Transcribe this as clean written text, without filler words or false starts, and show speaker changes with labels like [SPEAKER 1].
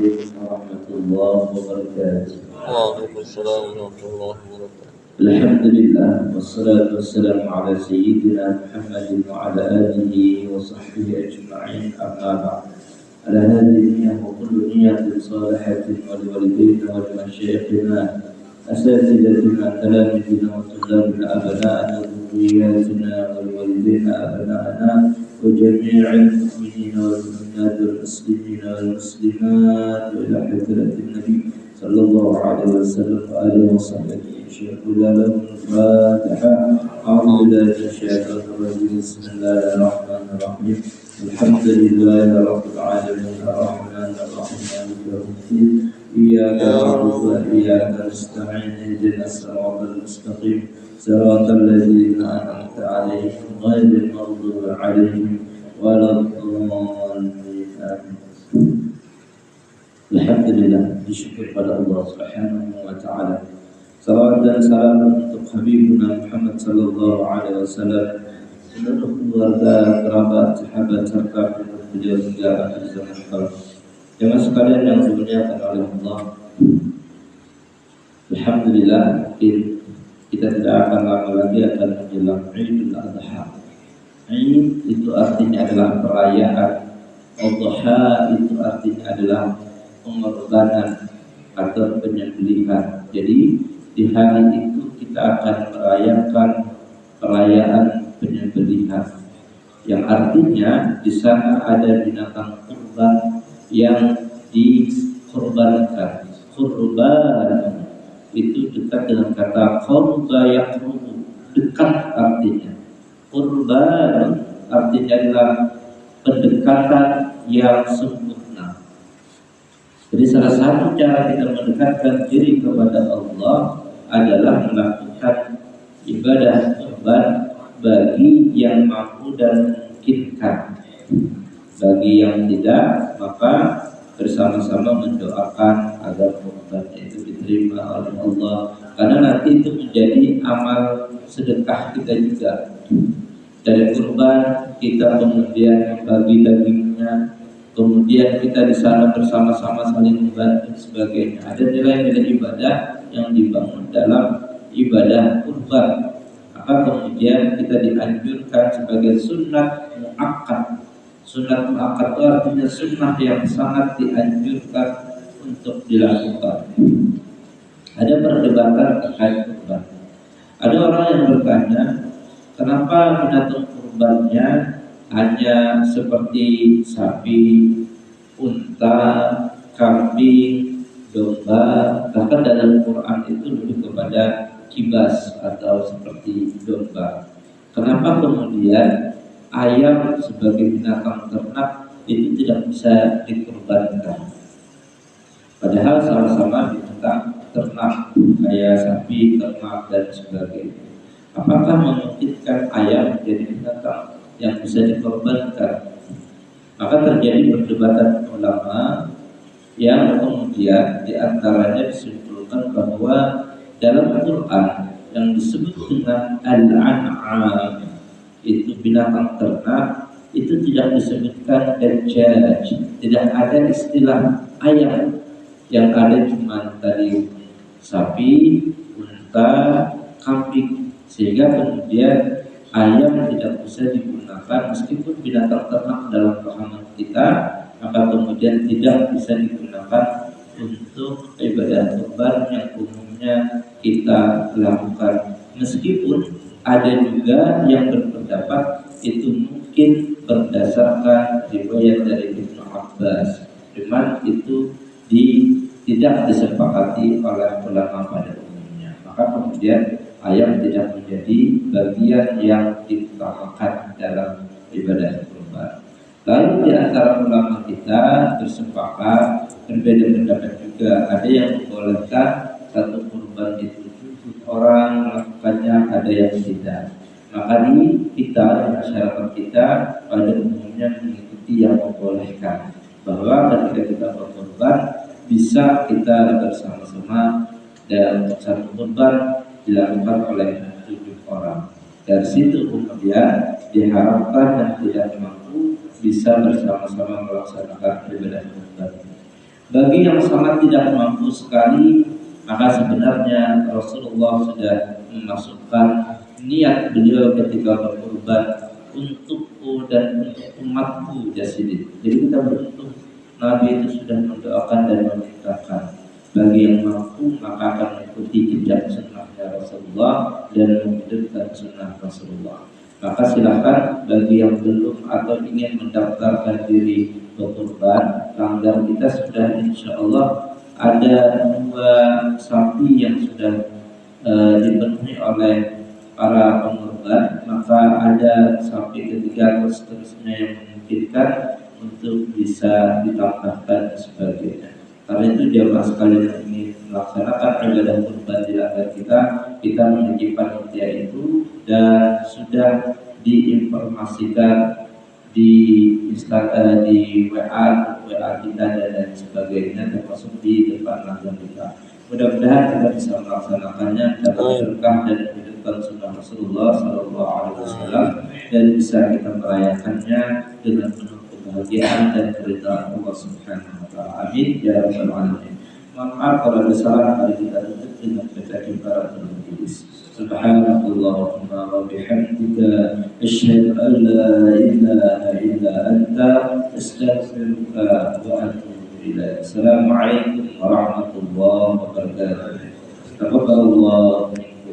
[SPEAKER 1] عليكم ورحمة الله وبركاته.
[SPEAKER 2] وعليكم السلام ورحمة الله وبركاته.
[SPEAKER 1] الحمد لله والصلاة والسلام على سيدنا محمد وعلى آله وصحبه أجمعين، أما بعد. على هذه النية وكل نية صالحة ولوالدينا ولمشايخنا أساتذتنا تلاميذنا وطلابنا أبناءنا ذرياتنا ولوالدينا أبناءنا وجميع المؤمنين والمؤمنات والمسلمين والمسلمات وإلى حضرة النبي صلى الله عليه وسلم وآله وصحبه. شكرا لهم الفاتحة. أعوذ بالله من الشيطان الرجيم. بسم الله الرحمن الرحيم. الحمد لله رب العالمين الرحمن الرحيم مالك يوم الدين. إياك نعبد وإياك نستعين اهدنا الصراط المستقيم صراط الذين أنعمت عليهم غير المغضوب عليهم ولا الضالين. Alhamdulillah, disyukur pada Allah Subhanahu wa taala. Salawat dan salam untuk Habibuna Muhammad sallallahu alaihi wasallam, seluruh keluarga, kerabat, sahabat serta beliau hingga akhir zaman kelak. Jemaah sekalian yang dimuliakan oleh Allah. Alhamdulillah, kita tidak akan lama lagi akan menjelang Idul Adha. Eid itu artinya adalah perayaan. Adha itu artinya adalah pengorbanan atau penyembelihan. Jadi di hari itu kita akan merayakan perayaan penyembelihan, yang artinya di sana ada binatang kurban yang dikorbankan. Kurban itu dekat dengan kata qurba yaqrubu, dekat artinya. Kurban artinya adalah pendekatan yang sempurna. Jadi salah satu cara kita mendekatkan diri kepada Allah adalah melakukan ibadah kurban bagi yang mampu dan memungkinkan. Bagi yang tidak, maka bersama-sama mendoakan agar kurban itu diterima oleh Allah, karena nanti itu menjadi amal sedekah kita juga. Dari kurban kita kemudian bagi dagingnya, kemudian kita di sana bersama-sama saling membantu sebagainya. Ada nilai-nilai ibadah yang dibangun dalam ibadah kurban. Maka kemudian kita dianjurkan sebagai sunnah muakkad. Sunnah muakkad itu artinya sunnah yang sangat dianjurkan untuk dilakukan. Ada perdebatan terkait kurban. Ada orang yang bertanya, kenapa binatang kurbannya hanya seperti sapi, unta, kambing, domba, bahkan dalam Quran itu lebih kepada kibas atau seperti domba. Kenapa kemudian ayam sebagai binatang ternak itu tidak bisa dikurbankan? Padahal sama-sama binatang ternak, kayak sapi, ternak dan sebagainya. Apakah memungkinkan ayam menjadi binatang yang bisa dikorbankan? Maka terjadi perdebatan ulama yang kemudian diantaranya disimpulkan bahwa dalam Quran yang disebut dengan al-an'am itu binatang ternak, itu tidak disebutkan dajjaj, tidak ada istilah ayam. Yang ada cuma tadi sapi, unta, kambing, sehingga kemudian ayam tidak bisa digunakan meskipun binatang ternak dalam pahaman kita, maka kemudian tidak bisa digunakan untuk ibadah kurban yang umumnya kita lakukan. Meskipun ada juga yang berpendapat itu mungkin berdasarkan riwayat dari Ibnu Abbas, cuman itu tidak disepakati oleh ulama pada umumnya. Maka kemudian ayam tidak menjadi bagian yang diutamakan dalam ibadah kurban. Lalu di antara ulama kita bersepakat, berbeda pendapat juga. Ada yang membolehkan satu kurban itu 7 orang melakukannya, ada yang tidak. Maka ini kita, masyarakat kita pada umumnya mengikuti yang membolehkan, bahwa ketika kita berkurban bisa kita bersama-sama dan satu kurban dilakukan oleh 7 orang. Dari situ kemudian diharapkan yang tidak mampu bisa bersama-sama melaksanakan ibadah kurban. Bagi yang sangat tidak mampu sekali, maka sebenarnya Rasulullah sudah memasukkan niat beliau ketika berkurban untukku dan untuk umatku jasidi. Jadi kita beruntung Nabi itu sudah mendoakan dan memintakan bagi yang mampu maka akan mengikuti jejak sunnahnya Rasulullah dan menghidupkan sunnah Rasulullah. Maka silakan bagi yang belum atau ingin mendaftarkan diri berkurban, langgar kita sudah insya Allah ada 2 sapi yang sudah dipenuhi oleh para pengorban, maka ada sapi ketiga atau seterusnya yang memungkinkan untuk bisa ditambahkan dan sebagainya. Karena itu jamaah sekalian yang ingin melaksanakan ibadah kurban di langgar kita memiliki panitia itu dan sudah diinformasikan di di WA kita dan lain sebagainya, termasuk di depan langgar kita. Mudah-mudahan kita bisa melaksanakannya dapat berkah dan menghidupkan sunnah Rasulullah Sallallahu Alaihi Wasallam dan bisa kita merayakannya dengan penuh kebahagiaan dan keridhaan Allah Subhanahu Wa Taala. Amin ya rabbal alamin. Mohon maaf kalau ada salah, mari kita tutup dengan baca kifaratul majlis. Subhanallahumma wa bihamdika asyhadu an la ilaha illa anta astaghfiruka wa atubu ilaik. Assalamualaikum warahmatullahi wabarakatuh.